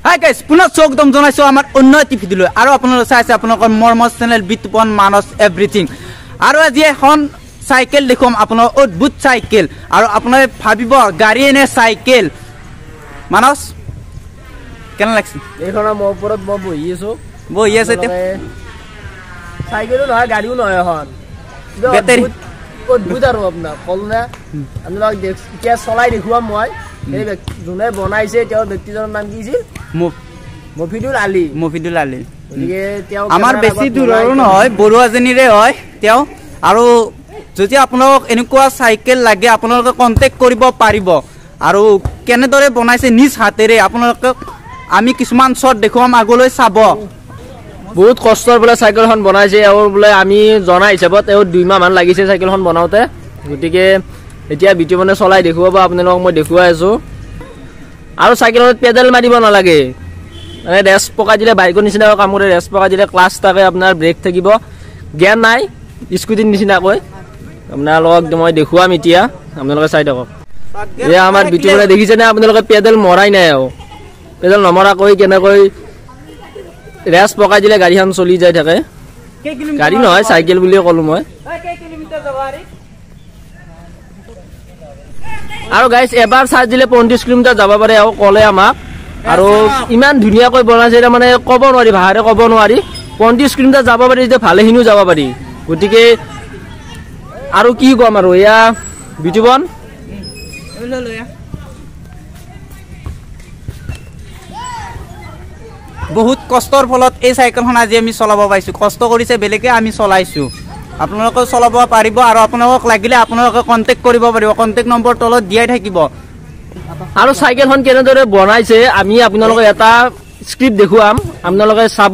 hi guys পুনৰ স্বাগতম জনাইছোঁ আমাৰ অন্য এটি ভিডিঅ'লৈ আৰু আপোনালোকে চাই আছে আপোনালোকৰ মৰমৰ চেনেল বিতুপন মানস এভৰিথিং আৰু আজি এখন চাইকেল দেখুৱাম আপোনাৰ অদ্ভুত চাইকেল আৰু আপোনালোকে ভাবিব গাড়ী নে চাইকেল মানস কেনে লাগছে এইখনৰ মোৰ ওপৰত মই বহি আছে চাইকেলো নহয় গাড়ীও নহয় এখন বেটাৰী অদ্ভুত আৰু আপোনাৰ কল না আপোনালোক এতিয়া চলাই দেখুৱাম মই এই যোনে বনাইছে তেওঁৰ ব্যক্তিজনৰ নাম কি আছিল মফিদুল আলী গতিকে তেওঁ আমাৰ বেছি দূৰৰো নহয় বৰুৱাজনীৰে হয় তেওঁ আৰু যদি আপোনালোক এনেকুৱা চাইকেল লাগে আপোনালোকে কণ্টেক্ট কৰিব পাৰিব আৰু কেনেদৰে বনাইছে নিজ হাতেৰে আপোনালোকক আমি কিছুমান শ্বট দেখুৱাম আগলৈ চাব বহুত কষ্টৰ বোলে চাইকেলখন বনাইছে আৰু বোলে আমি জনা হিচাপত তেওঁ 2 মাহ মান লাগিছে চাইকেলখন বনাওঁতে গতিকে এতিয়া ভিডিঅ' মানে চলাই দেখুৱাব আপোনালোকক মই দেখুৱাই আছোঁ আৰু চাইকেলত পেডেল মাৰিব নালাগে মানে ৰেছ পকাই দিলে বাইকৰ নিচিনা কাম কৰে ৰেছ পকাই দিলে ক্লাছ থাকে আপোনাৰ ব্ৰেক থাকিব জ্ঞান নাই স্কুটিৰ নিচিনাকৈ আপোনালোকক মই দেখুৱাম এতিয়া আপোনালোকে চাই থাকক এয়া আমাৰ ভিডিঅ' মানে দেখিছেনে আপোনালোকে পেডেল মৰাই নাই আৰু পেডেল নমৰাকৈ কেনেকৈ ৰেছ পকাই দিলে গাড়ীখন চলি যাই থাকে গাড়ী নহয় চাইকেল বুলিয়ে ক'লো মই আৰু গাইজ এবাৰ চাৰ্জ দিলে 35 কিলোমিটাৰ যাব পাৰে আৰু ক'লে আমাক আৰু ইমান ধুনীয়াকৈ বনাইছে মানে ক'ব নোৱাৰি ভাষাৰে ক'ব নোৱাৰি 35 কিলোমিটাৰ যাব পাৰি যেতিয়া ভালেখিনিও যাব পাৰি গতিকে আৰু কি ক'ম আৰু এয়া বিতুপন বহুত কষ্টৰ ফলত এই চাইকেলখন আজি আমি চলাব পাইছোঁ কষ্ট কৰিছে বেলেগে আমি চলাইছোঁ আপোনালোকে চলাব পাৰিব আৰু আপোনালোকক লাগিলে আপোনালোকে কণ্টেক্ট কৰিব পাৰিব কণ্টেক্ট নম্বৰ তলত দিয়াই থাকিব আৰু চাইকেলখন কেনেদৰে বনাইছে আমি আপোনালোকক এটা স্ক্ৰিপ্ট দেখুৱাম আপোনালোকে চাব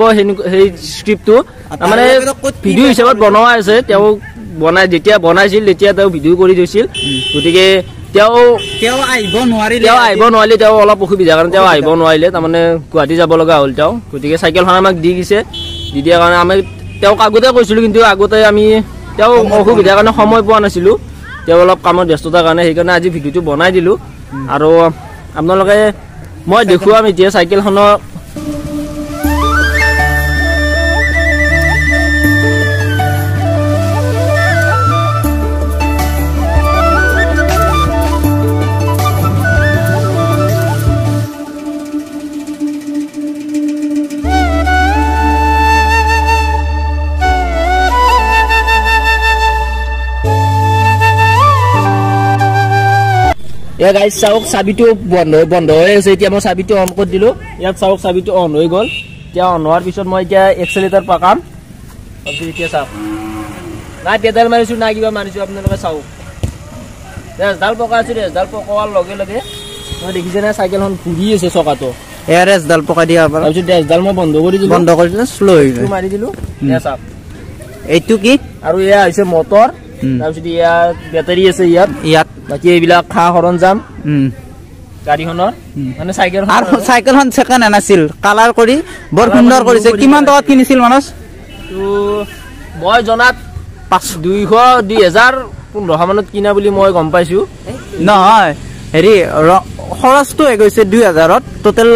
সেই স্ক্ৰিপ্টটো মানে ভিডিঅ' হিচাপত বনোৱা আছে তেওঁ যেতিয়া বনাইছিল তেতিয়া তেওঁ ভিডিঅ' কৰি থৈছিল গতিকে তেওঁ আহিব নোৱাৰিলে তেওঁ অলপ অসুবিধা কাৰণ তেওঁ আহিব নোৱাৰিলে তাৰমানে গুৱাহাটী যাব লগা হ'ল তেওঁ গতিকে চাইকেলখন আমাক দি দিয়াৰ কাৰণে আমি তেওঁক আগতে কৈছিলোঁ কিন্তু আগতে আমি তেওঁ অসুবিধাৰ কাৰণে সময় পোৱা নাছিলোঁ তেওঁ অলপ কামত ব্যস্ততাৰ কাৰণে সেইকাৰণে আজি ভিডিঅ'টো বনাই দিলোঁ আৰু আপোনালোকে মই দেখুৱাম এতিয়া চাইকেলখনক এয়া গাইজ চাওক চাবিটো বন্ধ হৈ আছে এতিয়া মই চাবিটো অন কৰি দিলোঁ ইয়াত চাওক চাবিটো অন হৈ গ'ল এতিয়া অন হোৱাৰ পিছত মই এতিয়া এক্সেলেটাৰ পকাম এতিয়া চাওক নাই পেডেল মাৰিছোঁ নাই কিবা মাৰিছোঁ আপোনালোকে চাওক ৰেছডাল পকাই আছোঁ ৰেছডাল পকোৱাৰ লগে লগে মই দেখিছেনে চাইকেলখন ঘূৰি আছে চকাটো এয়া ৰেছডাল পকাই দিয়া তাৰপিছত ৰেছডাল মই বন্ধ কৰি দিলোঁ শ্ল' হৈ গ'ল মাৰি দিলোঁ এয়া চাওক এইটো কি আৰু এয়া হৈছে মটৰ তাৰপিছত ইয়াত বেটাৰী আছে ইয়াত বাকী এইবিলাক খা সৰঞ্জাম গাড়ীখনৰ মানে চাইকেলখন ছেকেণ্ড হেণ্ড আছিল কালাৰ কৰি বৰ সুন্দৰ কৰিছে কিমান টকাত কিনিছিল মানস মই জনাত 2015 মানত কিনা বুলি মই গম পাইছোঁ নহয় হেৰি খৰচটো হৈ গৈছে 2000ত টোটেল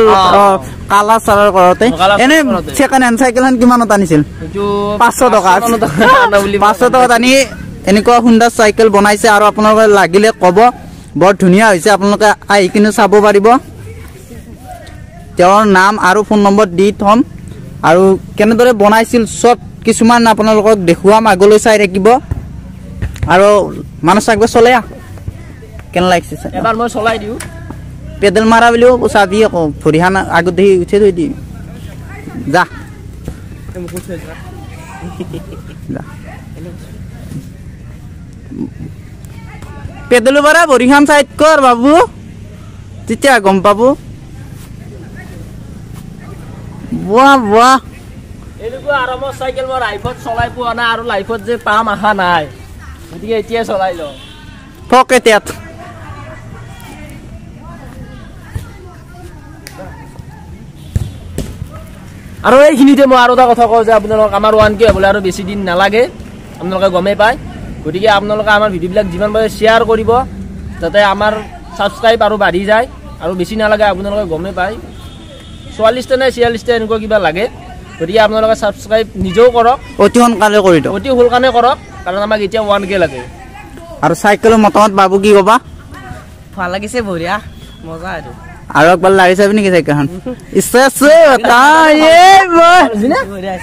কালাৰ চালাৰ কৰোঁতে এনে ছেকেণ্ড হেণ্ড চাইকেলখন কিমানত আনিছিল 500 টকা 500 টকাত আনি এনেকুৱা সুন্দৰ চাইকেল বনাইছে আৰু আপোনালোকে লাগিলে ক'ব বৰ ধুনীয়া হৈছে আপোনালোকে আহি কিনে চাব পাৰিব তেওঁৰ নাম আৰু ফোন নম্বৰ দি থ'ম আৰু কেনেদৰে বনাইছিল চব কিছুমান আপোনালোকক দেখুৱাম আগলৈ চাই থাকিব আৰু মানুহ চাইকেল চলে কেনে লাগিছে এবাৰ মই চলাই দিওঁ পেডেল মাৰা বুলিও চাবি আকৌ ভৰিখন আগত দেখি উঠি থৈ দি যা পেডেলৰ পৰা ভৰিখন চাইড কৰ বাবু তেতিয়া গম পাব বোৱা এনেকুৱা আৰামত চাইকেল মই লাইফত চলাই পোৱা নাই আৰু লাইফত যে পাম আশা নাই গতিকে এতিয়া চলাই লওঁ পকেটত আৰু এইখিনিতে মই আৰু এটা কথা কওঁ যে আপোনালোক আমাৰ 1K হ'বলৈ আৰু বেছি দিন নালাগে আপোনালোকে গমেই পায় গতিকে আপোনালোকে আমাৰ ভিডিঅ'বিলাক যিমান পাৰে শ্বেয়াৰ কৰিব যাতে আমাৰ ছাবস্ক্ৰাইব আৰু বাঢ়ি যায় আৰু বেছি নালাগে আপোনালোকে গমেই পায় 44টা নে 46টা এনেকুৱা কিবা লাগে গতিকে আপোনালোকে সাবস্ক্ৰাইব নিজেও কৰক অতি সোনকালে কৰি দিয়ক অতি সোনকালে কৰক কাৰণ আমাক এতিয়া 1K লাগে আৰু চাইকেলৰ মতামত বাবু কি ক'বা ভাল লাগিছে বঢ়িয়া মজা আৰু আৰু একবাৰ লাগি চাবি নেকি চাইকেলখন ইছে তাই বঢ়িয়া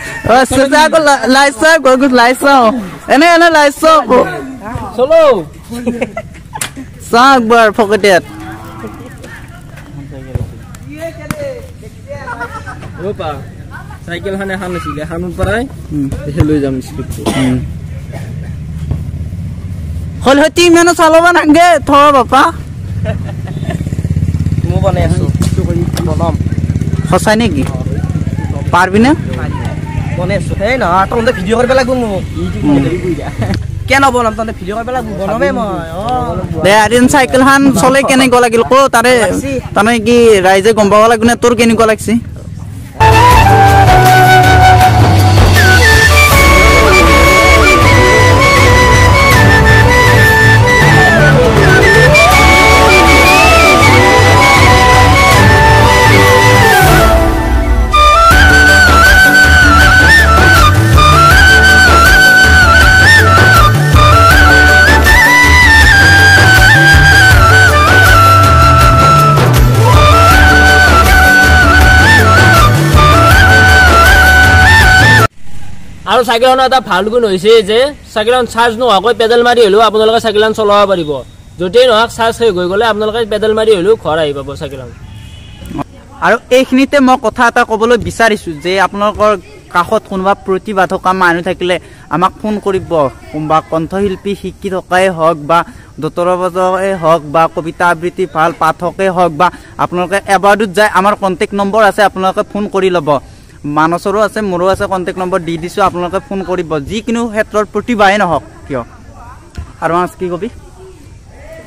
সজাগো লাইছা গগু লাইছা এনে লাইছা চলো চাক বাৰ ফকটেত ৰপা চাইকেলখন এখন আছিলে এখনৰ পৰাই লৈ যাম স্পিডটো হলহতি ইমানো চলাব নাগে থ বাপা মই বনাই আছো বনাম সঁচাই নেকি পাৰবিনে বনাই আছো এই নহয় তহঁতে ভিডিঅ' কৰিব লাগিব মোক কেন বনাম তহঁতে ভিডিঅ' কৰিব লাগিব বনামেই মই দে এদিন চাইকেলখন চলে কেনেকুৱা লাগিল ক তাৰে তাৰমানে কি ৰাইজে গম পাব লাগিব নে তোৰ কেনেকুৱা লাগছে আৰু চাইকেলখন এটা ভাল গুণ হৈছে যে চাইকেলখন চাৰ্জ নোহোৱাকৈ পেডেল মাৰি হ'লেও আপোনালোকে চাইকেলখন চলাব পাৰিব য'তেই নহওক চাৰ্জ শেষ হৈ গ'লে আপোনালোকে পেডেল মাৰি হ'লেও ঘৰ আহি পাব চাইকেলখন আৰু এইখিনিতে মই কথা এটা ক'বলৈ বিচাৰিছোঁ যে আপোনালোকৰ কাষত কোনোবা প্ৰতিভা থকা মানুহ থাকিলে আমাক ফোন কৰিব কোনোবা কণ্ঠশিল্পী শিকি থকাই হওক বা দতৰবাজকেই হওক বা কবিতা আবৃত্তি ভাল পাঠকেই হওক বা আপোনালোকে এবাৰটোত যায় আমাৰ কণ্টেক্ট নম্বৰ আছে আপোনালোকে ফোন কৰি ল'ব মানসৰো আছে মোৰো আছে কণ্টেক্ট নম্বৰ দি দিছোঁ আপোনালোকে ফোন কৰিব যিকোনো ক্ষেত্ৰত প্ৰতিভাই নহওক কিয় আৰু কি কবি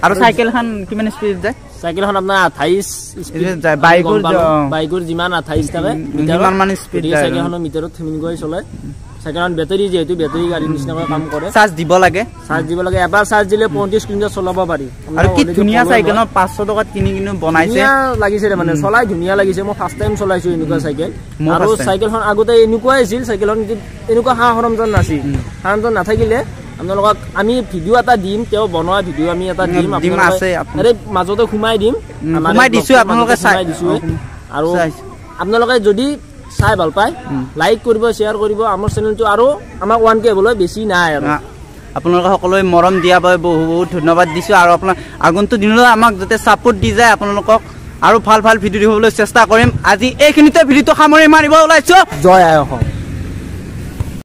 আৰু চাইকেলখন কিমান স্পীড যায় চাইকেলখন আপোনাৰ 28 স্পীড যায় বাইকৰ যিমান 28 থাকে কিমান মান স্পীড যায় চাইকেলখনৰ মিটাৰত থেমিনকৈ চলে চাইকেলখন বেটাৰী যেহেতু বেটাৰী গাড়ী নিচিনাকৈ কাম কৰে চাৰ্জ দিব লাগে এবাৰ চাৰ্জ দিলে 35 কিলোমিটাৰ চলাব পাৰি আৰু কি ধুনীয়া চাইকেল 500 টকাত কিনি বনাইছে লাগিছে মানে চলাই ধুনীয়া লাগিছে মই ফাৰ্ষ্ট টাইম চলাইছো এনেকুৱা চাইকেল আৰু চাইকেলখন আগতে এনেকুৱাই আছিল চাইকেলখন এনেকুৱা সা সৰঞ্জাম নাছিল সৰঞ্জাম নাথাকিলে আপোনালোকক আমি ভিডিঅ' এটা দিম তেওঁ বনোৱা ভিডিঅ' আমি এটা দিম আপোনালোকে মাজতে সোমাই দিম দিছোঁ আপোনালোকে চাই দিছোঁ আৰু আপোনালোকে যদি চাই ভাল পায় লাইক কৰিব শ্বেয়াৰ কৰিব আমাৰ চেনেলটো আৰু আমাক 1K হ'বলৈ বেছি নাই আৰু আপোনালোকে সকলোৱে মৰম দিয়া বাবে বহুত ধন্যবাদ দিছোঁ আৰু আপোনাৰ আগন্তুক দিনলৈ আমাক যাতে ছাপোৰ্ট দি যায় আপোনালোকক আৰু ভাল ভাল ভিডিঅ' দিবলৈ চেষ্টা কৰিম আজি এইখিনিতে ভিডিঅ'টো সামৰি মাৰিব ওলাইছোঁ জয় আই অসম